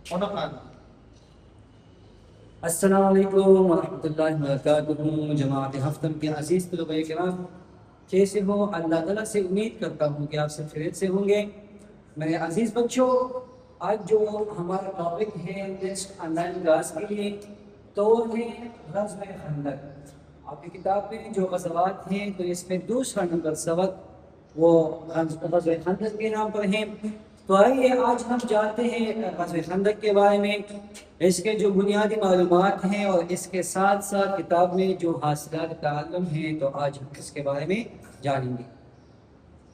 ونفعنا. السلام علیکم ورحمۃ اللہ وبرکاتہ. جماعت ہفتم کے عزیز طلباء کرام، کیسے ہو؟ اللہ تعالیٰ سے امید کرتا ہوں کہ آپ سب خیریت سے ہوں گے. میرے عزیز بچوں، آج جو ہمارا ٹاپک ہے نیکسٹ آن لائن کلاس کے لیے تو ہے غزوہ خندق. آپ کی کتاب میں جو غزوات ہیں تو اس میں دوسرا نمبر سبق وہ غزوہ خندق کے نام پر ہیں. تو آئیے آج ہم جانتے ہیں غزوہ خندق کے بارے میں، اس کے جو بنیادی معلومات ہیں اور اس کے ساتھ ساتھ کتاب میں جو حاصلات تعلم ہیں تو آج ہم اس کے بارے میں جانیں گے.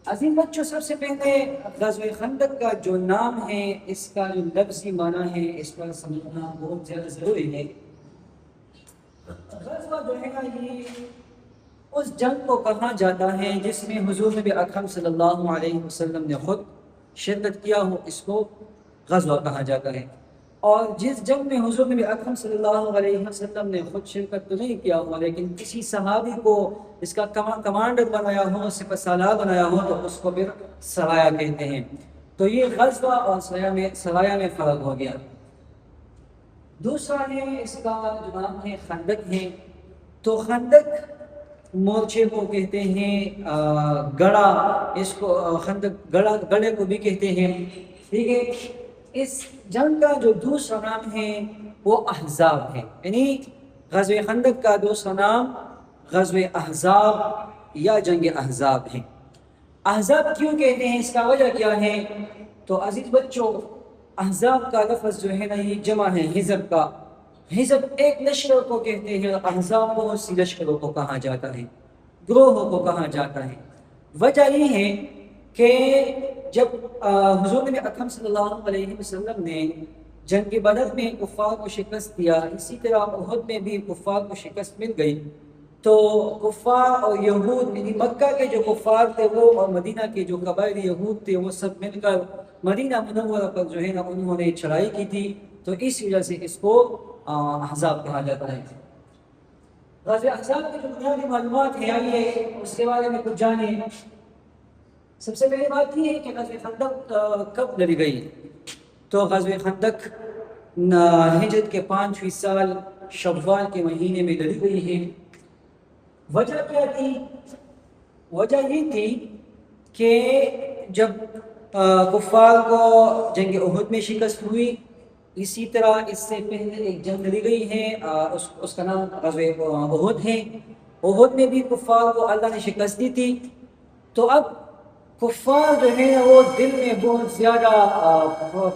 عظیم بچوں، سب سے پہلے غزوہ خندق کا جو نام ہے اس کا جو لفظی معنی ہے اس پر سمجھنا بہت زیادہ ضروری ہے. غزوہ جو ہے نا یہ اس جنگ کو کہا جاتا ہے جس میں حضور نبی اکرم صلی اللہ علیہ وسلم نے خود شرکت کیا ہو، اس کو غزوہ کہا جاتا ہے. اور جس جنگ میں حضور نبی اکرم صلی اللہ علیہ وسلم نے خود شرکت تو نہیں کیا ہوا لیکن کسی صحابی کو اس کا کمانڈر بنایا ہو، سپہ سالار بنایا ہو تو اس کو پھر سرایہ کہتے ہیں. تو یہ غزوہ اور سرایہ میں فرق ہو گیا. دوسرا ہے اس کا جو نام ہے خندق ہے. تو خندق مورچے کو کہتے ہیں، گڑا، اس کو خندق گڑے کو بھی کہتے ہیں. ٹھیک ہے. اس جنگ کا جو دوسرا نام ہے وہ احزاب ہے، یعنی غزوہ خندق کا دوسرا نام غزوہ احزاب یا جنگ احزاب ہے. احزاب کیوں کہتے ہیں، اس کا وجہ کیا ہے؟ تو عزیز بچوں، احزاب کا لفظ جو ہے نا یہ جمع ہے حزب کا. حزب ایک لشکر کو کہتے ہیں، احزاب بہت سی لشکروں کو کہا جاتا ہے، گروہوں کو کہا جاتا ہے. وجہ یہ ہے کہ جب حضور نبی اکرم صلی اللہ علیہ وسلم نے جنگ بدر میں کفار کو شکست دیا، اسی طرح احد میں بھی کفار کو شکست مل گئی. تو کفار اور یہود، یعنی مکہ کے جو کفار تھے وہ اور مدینہ کے جو قبائل یہود تھے وہ سب مل کر مدینہ منورہ پر جو ہے نا انہوں نے چڑھائی کی تھی. تو اس وجہ سے اس کو احزاب کہا جاتا ہے. غزوہ احزاب کی جو بنیادی معلومات ہیں آئیے اس کے بارے میں کچھ جانیں. سب سے پہلی بات یہ ہے کہ غزوہ خندق کب لڑی گئی. تو غزوہ خندق ہجرت کے 5ویں سال شوال کے مہینے میں لڑی گئی ہے. وجہ کیا تھی؟ وجہ یہ تھی کہ جب کفار کو جنگ احد میں شکست ہوئی، اسی طرح اس سے پہلے ایک جنگ لڑی گئی ہے، اس کا نام غزوہ احد ہے. احد میں بھی کفار کو اللہ نے شکست دی تھی. تو اب کفار جو ہے وہ دل میں بہت زیادہ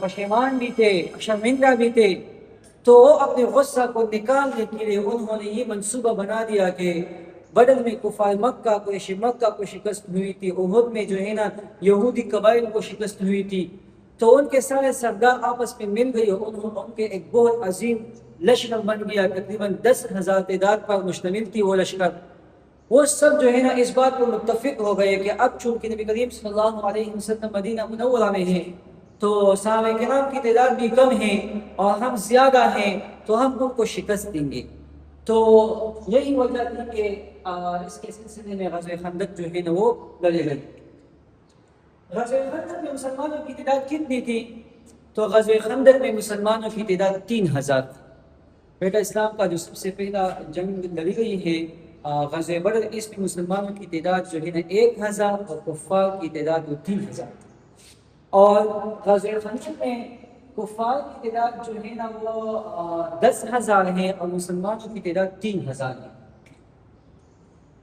پشیمان بھی تھے، شرمندہ بھی تھے. تو وہ اپنے غصہ کو نکالنے کے لیے انہوں نے یہ منصوبہ بنا دیا کہ بدر میں کفار مکہ کو شکست ہوئی تھی، احد میں جو ہے نا یہودی قبائل کو شکست ہوئی تھی. تو ان کے سارے سردار آپس میں مل گئی اور ان کے ایک بہت عظیم لشکر بن گیا، تقریباً 10,000 تعداد پر مشتمل تھی وہ لشکر. وہ سب جو ہے نا اس بات پر متفق ہو گئے کہ اب چونکہ نبی کریم صلی اللہ علیہ وسلم مدینہ منورہ میں ہیں تو صحابہ کرام کی تعداد بھی کم ہے اور ہم زیادہ ہیں تو ہم ان کو شکست دیں گے. تو یہی وجہ تھی کہ اس کے سلسلے میں غزوہ خندق جو ہے نا وہ لڑے گئی. غزوہ خندق میں مسلمانوں کی تعداد کتنی تھی؟ تو غزوہ خندق میں مسلمانوں کی تعداد 3,000 تھی. بیٹا اسلام کا جو سب سے پہلا جنگ لڑی گئی ہے غزوہ بدر، اس میں مسلمانوں کی تعداد جو ہے نا 1,000 اور کفار کی تعداد وہ 3,000 تھی. اور غزوہ خندق میں کفار کی تعداد جو ہے نا وہ 10,000 ہے اور مسلمانوں کی تعداد 3,000 ہے.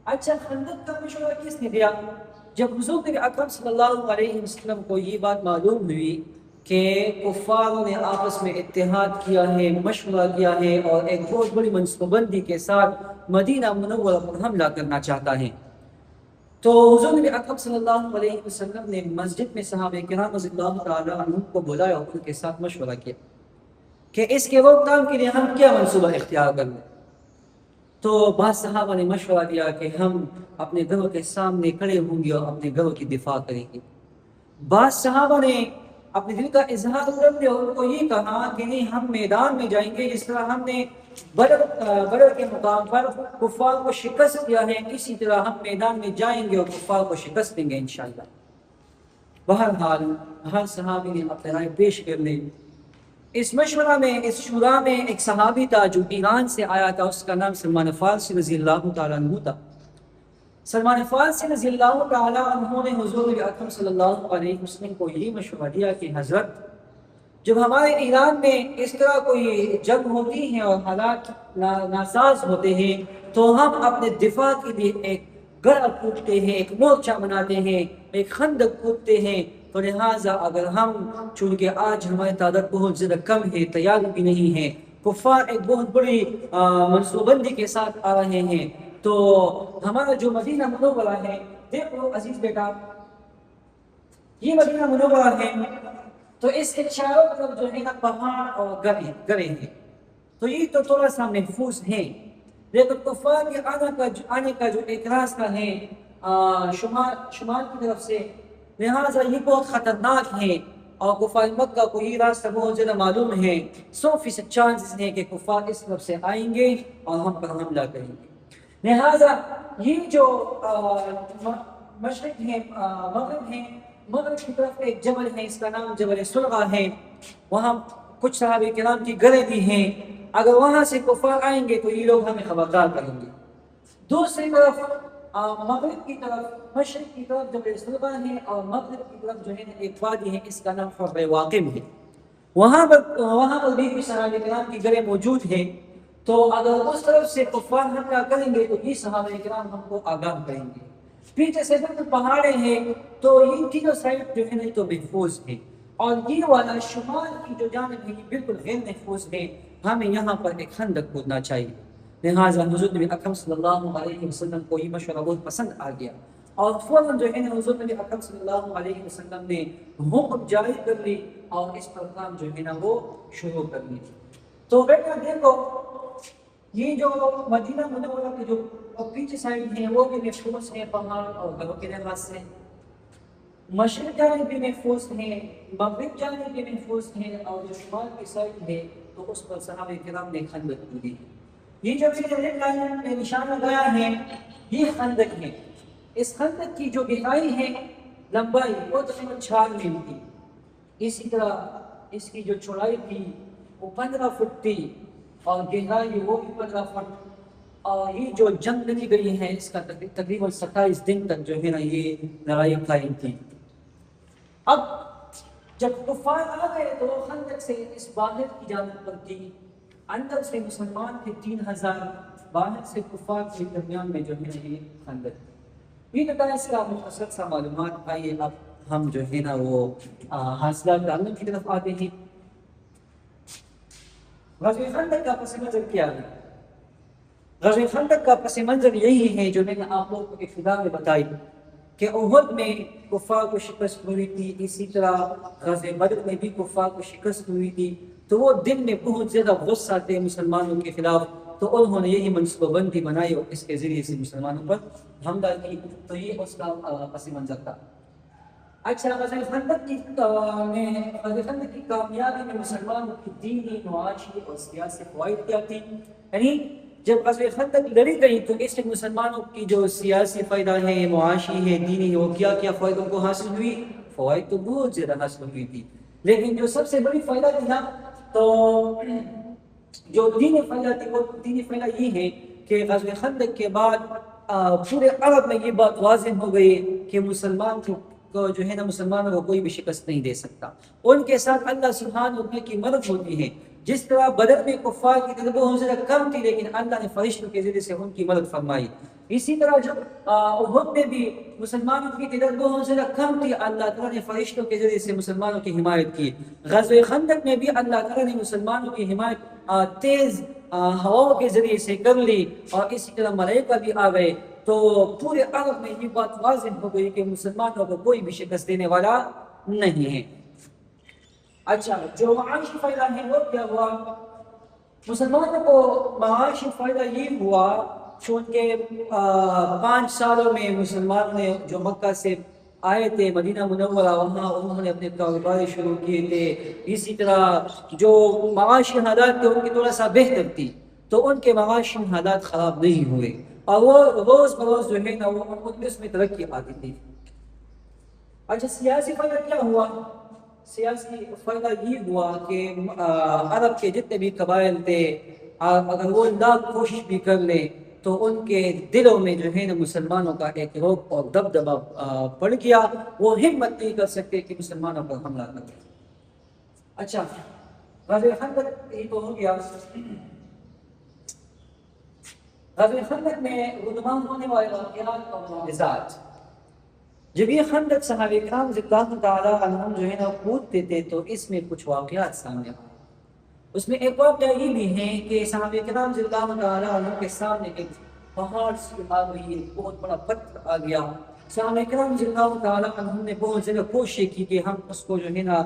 اچھا، خندق کا مشورہ کس نے دیا؟ جب حضور نبی اکرم صلی اللہ علیہ وسلم کو یہ بات معلوم ہوئی کہ کفاروں نے آپس میں اتحاد کیا ہے، مشورہ کیا ہے اور ایک بہت بڑی منصوبہ بندی کے ساتھ مدینہ منورہ پر حملہ کرنا چاہتا ہے، تو حضور نبی اکرم صلی اللہ علیہ وسلم نے مسجد میں صحابہ کرام رضی اللہ تعالی عنہم کو بلایا اور ان کے ساتھ مشورہ کیا کہ اس کے روک تھام کے لیے ہم کیا منصوبہ اختیار کر لیں. تو بعض صحابہ نے مشورہ دیا کہ ہم اپنے گھروں کے سامنے کھڑے ہوں گے اور اپنے گھروں کی دفاع کریں گے. بعض صحابہ نے اپنے دل کا اظہار کرتے اور ان کو یہ کہا کہ نہیں، ہم میدان میں جائیں گے جس طرح ہم نے بدر کے مقام پر کفار کو شکست دیا ہے، اسی طرح ہم میدان میں جائیں گے اور کفار کو شکست دیں گے انشاءاللہ. بہرحال ہر صحابی نے اپنے رائے پیش کر لی. اس مشورہ میں، اس شورا میں ایک صحابی تھا جو ایران سے آیا تھا، اس کا نام سلمان فارسی رضی اللہ تعالیٰ عنہ تھا۔ سلمان فارسی رضی اللہ تعالیٰ عنہ نے حضور اکرم صلی اللہ علیہ وسلم کو یہی مشورہ دیا کہ حضرت، جب ہمارے ایران میں اس طرح کوئی جنگ ہوتی ہے اور حالات ناساز ہوتے ہیں تو ہم اپنے دفاع کے لیے ایک گڑھ کودتے ہیں، ایک مورچہ بناتے ہیں، ایک خندق کودتے ہیں۔ تو لہٰذا اگر ہم، چونکہ آج ہماری تعداد بہت زیادہ کم ہے، تیار بھی نہیں ہے، کفار ایک بہت بڑی منصوبہ بندی کے ساتھ آ رہے ہیں، تو ہمارا جو مدینہ منورہ ہے، دیکھو عزیز بیٹا، یہ مدینہ منورہ ہے، تو اس کے چاروں طرف جو ہے نا پہاڑ اور گرے ہیں، تو یہ تو تھوڑا سا محفوظ ہے، لیکن کفار کے آنے کا جو ایک راستہ ہے شمال کی طرف سے، لہٰذا یہ بہت خطرناک ہے، اور کفار مکہ کو یہ راستہ بہت زیادہ معلوم ہے، 100% چانسز ہیں کہ کفار اس طرف سے آئیں گے اور ہم پر حملہ کریں گے۔ لہٰذا یہ جو مشرق ہے، مغرب ہے، مغرب کی طرف ایک جبل ہے، اس کا نام جبل سلغہ ہے، وہاں کچھ صحابہ کرام کی گڑھیں بھی ہیں، اگر وہاں سے کفار آئیں گے تو یہ لوگ ہمیں خبردار کریں گے۔ دوسری طرف مغرب کی طرف، مشرق کی طرف جبل سلغہ ہے، اور مغرب کی طرف جو ہے ایک وادی ہے، اس کا نام حر واقم ہے، وہاں پر بھی کچھ صحابہ کرام کی گڑھیں موجود ہیں، تو اگر اس طرف سے کفار حملہ کریں گے تو یہ صحابہ کرام ہم کو آگاہ کریں گے۔ پیچھے سے بالکل پہاڑیں ہیں، تو یہ تینوں سائڈ جو ہے نا تو محفوظ ہے، اور یہ والا شمال کی جو جانب ہے یہ بالکل غیر محفوظ ہے، ہمیں یہاں پر ایک خندق کھودنا چاہیے۔ لہٰذا حضور نبی اکرم صلی اللہ علیہ وسلم کو یہ مشورہ بہت پسند آ گیا، اور فوراً جو ہے نا حضور نبی اکرم صلی اللہ علیہ وسلم نے حکم جاری کر لی، اور اس پر کام جو ہے نا وہ شروع کر لی۔ تو بیٹا دیکھو، یہ جو مدینہ منورہ کے جو پیچھے سائڈ ہیں وہ بھی محفوظ ہیں پہاڑ اور گھروں کے لحاظ سے، مشرق جانب بھی محفوظ ہیں، مغرب جانب بھی محفوظ ہیں، اور جو شمال کی سائڈ ہے تو اس پر صحابہ کرام نے خندق کھودی۔ یہ جو ریڈ لائن پہ نشان لگایا ہے یہ خندق ہے، اس خندق کی جو گہرائی ہے، لمبائی وہ تقریباً 4 میل تھی، اسی طرح اس کی جو چوڑائی تھی وہ 15 فٹ تھی، اور گہرائی وہ بھی 15 فٹ، اور یہ جو جنگ لڑی گئی ہے اس کا تقریباً 27 دن تک جو ہے نا یہ لڑائی قائم تھی۔ اب جب کفار آ گئے تو وہ خندق سے اس باہر کی جانب پر تھی، اندر سے مسلمان تھے 3000، باہر سے کفار کے درمیان میں جو ہے نا یہ خندق۔ یہ تو اس کا مختصر سا معلومات۔ آئیے اب ہم جو ہے نا وہ حاصلات عمل کی طرف آتے ہیں۔ غزوہ خندق کا پس منظر کیا ہے؟ غزوہ خندق کا پس منظر یہی ہے جو میں نے آپ لوگوں کو ابتدا میں بتائی کہ احد میں کفار کو شکست ہوئی تھی، اسی طرح غزوہ بدر میں بھی کفار کو شکست ہوئی تھی، تو وہ دل میں بہت زیادہ غصہ تھے مسلمانوں کے خلاف، تو انہوں نے یہی منصوبہ بندی بنائی اور اس کے ذریعے سے مسلمانوں پر حملہ کی، تو یہ اس کا پس منظر تھا۔ اچھا، غزوہ خندق کی کامیابی میں مسلمانوں کی دینی، معاشی اور سیاسی فوائد کیا تھی؟ یعنی جب غزوہ خندق لڑی گئی تو اس میں مسلمانوں کی جو سیاسی فائدہ ہے، معاشی ہے، دینی ہے، وہ کیا فائدوں کو حاصل ہوئی؟ فوائد تو بہت زیادہ حاصل ہوئی تھی، لیکن جو سب سے بڑی فائدہ تھی نا، تو جو دینی فائدہ تھی وہ دینی فائدہ یہ ہے کہ غزوہ خندق کے بعد پورے عرب میں یہ بات واضح ہو گئی کہ مسلمان کو جو ہے نا مسلمانوں کو کوئی بھی شکست نہیں دے سکتا، ان کے ساتھ اللہ سبحانہ وتعالی کی مدد ہوتی ہے۔ جس طرح بدر میں کفار کی تعداد بہت زیادہ کم تھی لیکن اللہ نے فرشتوں کے ذریعے سے ان کی مدد فرمائی، اسی طرح جب احد میں بھی مسلمانوں کی تعداد بہت زیادہ کم تھی، اللہ تعالیٰ نے فرشتوں کے ذریعے سے مسلمانوں کی حمایت کی۔ غزوہ خندق میں بھی اللہ تعالیٰ نے مسلمانوں کی حمایت تیز ہواؤں کے ذریعے سے کر لی، اور اسی طرح ملائکہ بھی آ گئے، تو پورے عرب میں یہ بات واضح ہو گئی کہ مسلمانوں کو کوئی بھی شکست دینے والا نہیں ہے۔ اچھا، جو معاشی فائدہ ہے وہ کیا ہوا؟ مسلمانوں کو معاشی فائدہ یہ ہوا چونکہ 5 سالوں میں مسلمان نے جو مکہ سے آئے تھے مدینہ منورہ، وہاں انہوں نے اپنے کاروبار شروع کیے تھے، اسی طرح جو معاشی حالات تھے ان کی تھوڑا سا بہتر تھی، تو ان کے معاشی حالات خراب نہیں ہوئے، اور وہ روز بروز جو ہے نا وہ اس میں ترقی آتی تھی۔ اچھا، سیاسی فائدہ کیا ہوا؟ سیاسی فائدہ یہ ہوا کہ عرب کے جتنے بھی قبائل تھے اگر وہ لاکھ کوشش بھی کر لیں تو ان کے دلوں میں جو ہے نا مسلمانوں کا ایک روب اور دبدبہ پڑ گیا، وہ ہمت نہیں کر سکتے کہ مسلمانوں پر حملہ کریں۔ اچھا، غزوہ خندق یہ تو ہو گیا۔ غزوہ خندق میں رونما ہونے والے واقعات اور معجزات، جب یہ خندق صحابہ کرام رضی اللہ تعالیٰ عنہم جو ہے نا کودتے تھے تو اس میں کچھ واقعات سامنے آئے۔ اس میں ایک واقعہ یہ بھی ہے کہ صحابہ کرام رضی اللہ تعالیٰ عنہم کے سامنے ایک پہاڑ سے آ گئی، ایک بہت بڑا پتھر آ گیا۔ صحابہ کرام رضی اللہ تعالیٰ عنہم نے بہت زیادہ کوشش کی کہ ہم اس کو جو ہے نا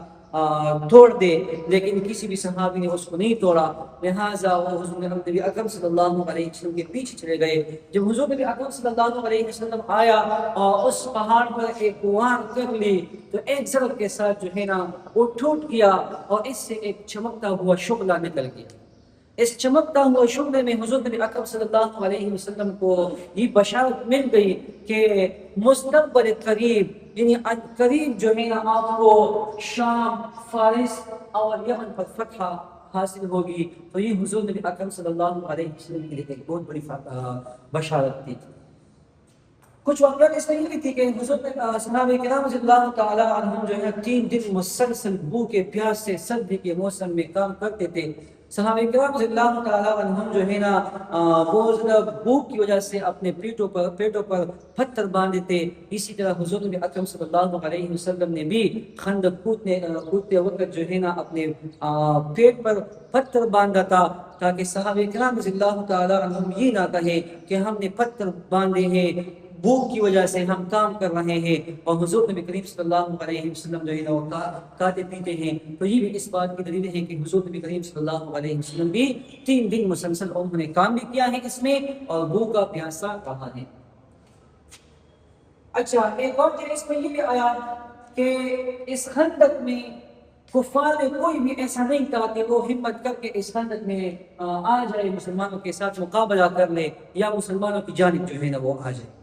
توڑ دے، لیکن کسی بھی صحابی نے اس کو نہیں توڑا، لہٰذا وہ حضور نبی اکرم صلی اللہ علیہ وسلم کے پیچھے چلے گئے۔ جب حضور نبی اکرم صلی اللہ علیہ وسلم آیا اور اس پہاڑ پر ایک وار کر لی تو ایک ضرب کے ساتھ جو ہے نا وہ ٹوٹ گیا اور اس سے ایک چمکتا ہوا شعلہ نکل گیا۔ اس چمکتا ہوا شعلے میں حضور نبی اکرم صلی اللہ علیہ وسلم کو یہ بشارت مل گئی کہ مستقبل قریب یعنی قریب جو ہے نا آپ کو شام، فارس اور یمن پر فتح حاصل ہوگی۔ تو یہ حضور نبی اکرم صلی اللہ علیہ وسلم کے لیے ایک بہت بڑی بشارت تھی۔ کچھ واقعات اس میں یہ بھی تھی کہ حضور صحابہ کرام رضی اللہ تعالیٰ عنہم جو ہے 3 دن مسلسل بھوکے پیاس سے سردی کے موسم میں کام کرتے تھے۔ صحابہ کرام رضی اللہ تعالیٰ عنہم جو ہے نا بہت زیادہ بھوک کی وجہ سے اپنے پیٹوں پر پتھر باندھے تھے۔ اسی طرح حضور نبی اکرم صلی اللہ علیہ وسلم نے بھی خندق کودتے وقت جو ہے نا اپنے پیٹ پر پتھر باندھا تھا تاکہ صحابہ کرام رضی اللہ تعالیٰ عنہم یہ نہ کہے کہ ہم نے پتھر باندھے ہیں، بھوک کی وجہ سے ہم کام کر رہے ہیں، اور حضور نبی کریم صلی اللہ علیہ وسلم جو ہے نا وہ کھاتے پیتے ہیں۔ تو یہ بھی اس بات کی دلیل ہے کہ حضور نبی کریم صلی اللہ علیہ وسلم بھی 3 دن مسلسل انہوں نے کام بھی کیا ہے اس میں اور بھوکا پیاسا رہا ہے۔ اچھا، ایک اور چیز اس میں یہ بھی آیا کہ اس خندق میں کفار میں کوئی بھی ایسا نہیں تھا کہ وہ ہمت کر کے اس خندق میں آ جائے، مسلمانوں کے ساتھ مقابلہ کر لے یا مسلمانوں کی جانب جو ہے نا وہ آ جائے۔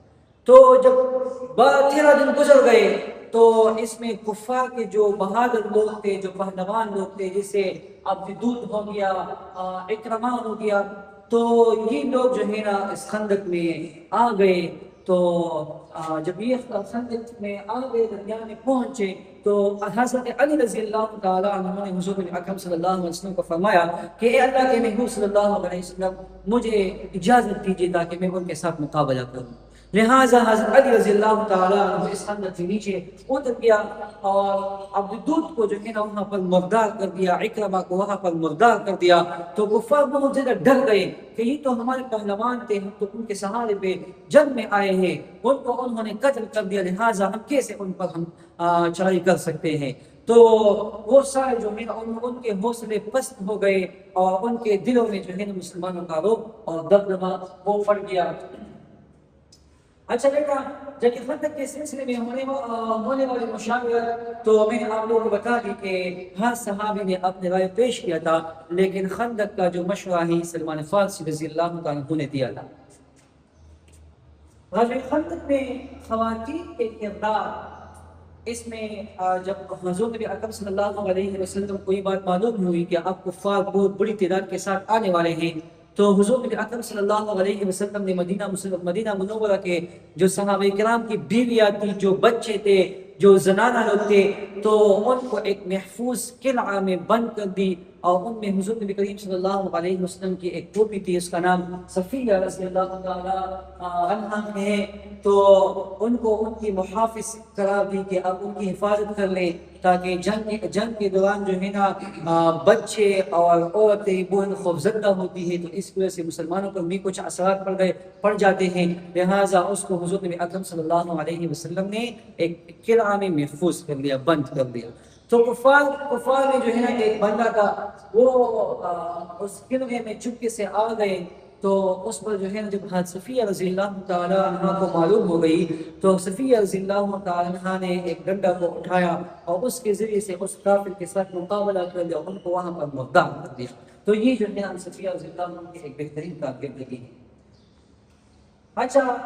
تو جب 13 دن گزر گئے تو اس میں کفار کے جو بہادر لوگ تھے، جو پہلوان لوگ تھے، جیسے عبدود ہو گیا، اکرمہ ہو گیا، تو یہ لوگ جو ہے نا اس خندق میں آ گئے۔ تو جب یہ خندق میں آ گئے، درمیان میں پہنچے، تو حضرت علی رضی اللہ تعالیٰ عنہ نے حضور اکرم صلی اللہ علیہ وسلم کو فرمایا کہ اے اللہ کے محبوب صلی اللہ علیہ وسلم، مجھے اجازت دیجیے تاکہ میں ان کے ساتھ مقابلہ کروں۔ لہٰذا حضرت علی رضی اللہ تعالیٰ عنہ اس خندق کے نیچے اتر گیا اور عبدود کو جو ہے نا وہاں پر مردار کر دیا، اکرمہ کو وہاں پر مردار کر دیا۔ تو کفار بہت زیادہ ڈر گئے کہ یہ تو ہمارے پہلوان تھے، ہم تو ان کے سہارے پہ جنگ میں آئے ہیں، ان کو انہوں نے قتل کر دیا، لہٰذا ہم کیسے ان پر ہم چڑھائی کر سکتے ہیں۔ تو وہ سارے جو ہے نا ان کے حوصلے پست ہو گئے اور ان کے دلوں میں جو ہے نا مسلمانوں کا رعب اور دبدبہ وہ پڑ گیا۔ اچھا بیٹا، جب یہ خندق کے سلسلے میں ہونے والے مشاورت تو میں نے آپ لوگوں کو بتا دی کہ ہر صحابی نے اپنے رائے پیش کیا تھا، لیکن خندق کا جو مشورہ ہے سلمان فارسی رضی اللہ عنہ نے دیا تھا۔ غزوہ خندق میں خواتین کے کردار، اس میں جب حضور نبی اکرم صلی اللہ علیہ وسلم کو یہ بات معلوم ہوئی کہ اب کفار بہت بڑی تعداد کے ساتھ آنے والے ہیں، تو حضور نبی اکرم صلی اللہ علیہ وسلم نے مدینہ منورہ کے جو صحابہ کرام کی بیویاں تھی، جو بچے تھے، جو زنانہ لوگ تھے، تو ان کو ایک محفوظ قلعہ میں بند کر دی، اور ان میں حضور نبی کریم صلی اللہ علیہ وسلم کی ایک پوتی تھی، اس کا نام صفیہ رضی اللہ تعالیٰ عنہا ہے۔ تو ان کو ان کی محافظ قرار دی کہ اب ان کی حفاظت کر لیں تاکہ جنگ کے دوران جو ہے نا بچے اور عورتیں بہت خوفزدہ ہوتی ہیں، تو اس وجہ سے مسلمانوں پر بھی کچھ اثرات پڑ جاتے ہیں، لہٰذا اس کو حضور نبی اکرم صلی اللہ علیہ وسلم نے ایک قلعہ میں محفوظ کر لیا، بند کر دیا۔ تو کفار میں جو ہے نا ایک بندہ تھا، وہ اس قلعے میں چپکے سے آ گئے، تو اس پر جو ہے نا جب حضرت صفیہ رضی اللہ تعالیٰ عنہ کو معلوم ہو گئی، تو صفیہ رضی اللہ تعالیٰ عنہ نے ایک ڈنڈا کو اٹھایا اور اس کے ذریعے سے اس کافر کے ساتھ مقابلہ کر دیا، ان کو وہاں پر مردار کر دیا۔ تو یہ جو ہے نا صفیہ رضی اللہ عنہ کی ایک بہترین کارکردگی ہے۔ اچھا،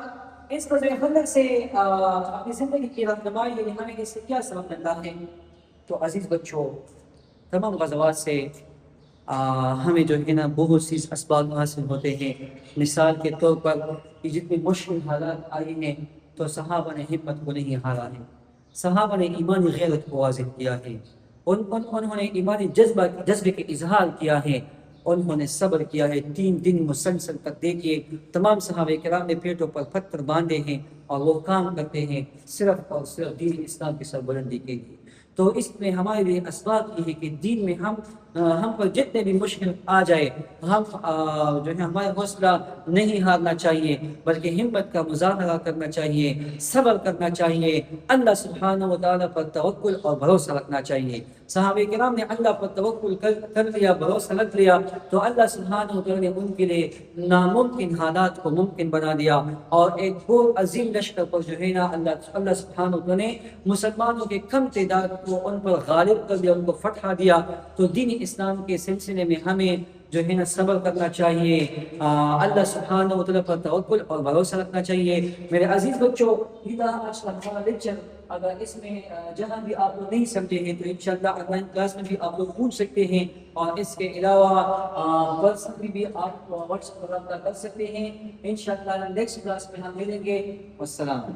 اس غزوہ خندق سے اپنی زندگی کی رہنمائی لینے ہمیں اس سے کیا سبق ملتا ہے؟ تو عزیز بچوں، تمام غزوات سے ہمیں جو ہے نا بہت سی اسباب حاصل ہوتے ہیں۔ مثال کے طور پر کہ جتنی مشکل حالات آئی ہیں تو صحابہ نے ہمت کو نہیں ہارا ہے، صحابہ نے ایمانی غیرت کو واضح کیا ہے، انہوں نے ایمانی جذبے کے اظہار کیا ہے، انہوں نے صبر کیا ہے 3 دن مسلسل تک۔ دیکھیے تمام صحابہ کرام نے پیٹوں پر پتھر باندھے ہیں اور وہ کام کرتے ہیں صرف اور صرف دین اسلام کی سربلندی کے لیے۔ تو اس میں ہمارے لیے اسباب یہ ہے کہ دین میں ہم پر جتنے بھی مشکل آ جائے، ہم جو ہے ہمارا حوصلہ نہیں ہارنا چاہیے، بلکہ ہمت کا مظاہرہ کرنا چاہیے، صبر کرنا چاہیے، اللہ سبحانہ و تعالیٰ پر توکل اور بھروسہ رکھنا چاہیے۔ صحابہ کرام نے اللہ پر توکل کر لیا، بھروسہ رکھ لیا، تو اللہ سبحانہ و تعالیٰ نے ان کے لیے ناممکن حالات کو ممکن بنا دیا، اور ایک بہت عظیم لشکر پر جو ہے نا اللہ سبحانہ و تعالیٰ نے مسلمانوں کے کم تعداد کو ان پر غالب کر دیا، ان کو فتح دیا۔ تو دین اسلام کے سلسلے میں ہمیں جو ہے نا صبر کرنا چاہیے، اللہ سبحانہ و تعالیٰ پر توکل اور بھروسہ رکھنا چاہیے۔ میرے عزیز بچوں، یہ تھا آج کا ہمارا لیکچر۔ اگر اس میں جہاں بھی آپ لوگ نہیں سمجھے ہیں تو انشاءاللہ آن لائن کلاس میں بھی آپ لوگ پوچھ سکتے ہیں، اور اس کے علاوہ پرسنلی بھی آپ واٹس ایپ پر رابطہ کر سکتے ہیں۔ انشاءاللہ نیکسٹ کلاس میں ہم ملیں گے۔ والسلام۔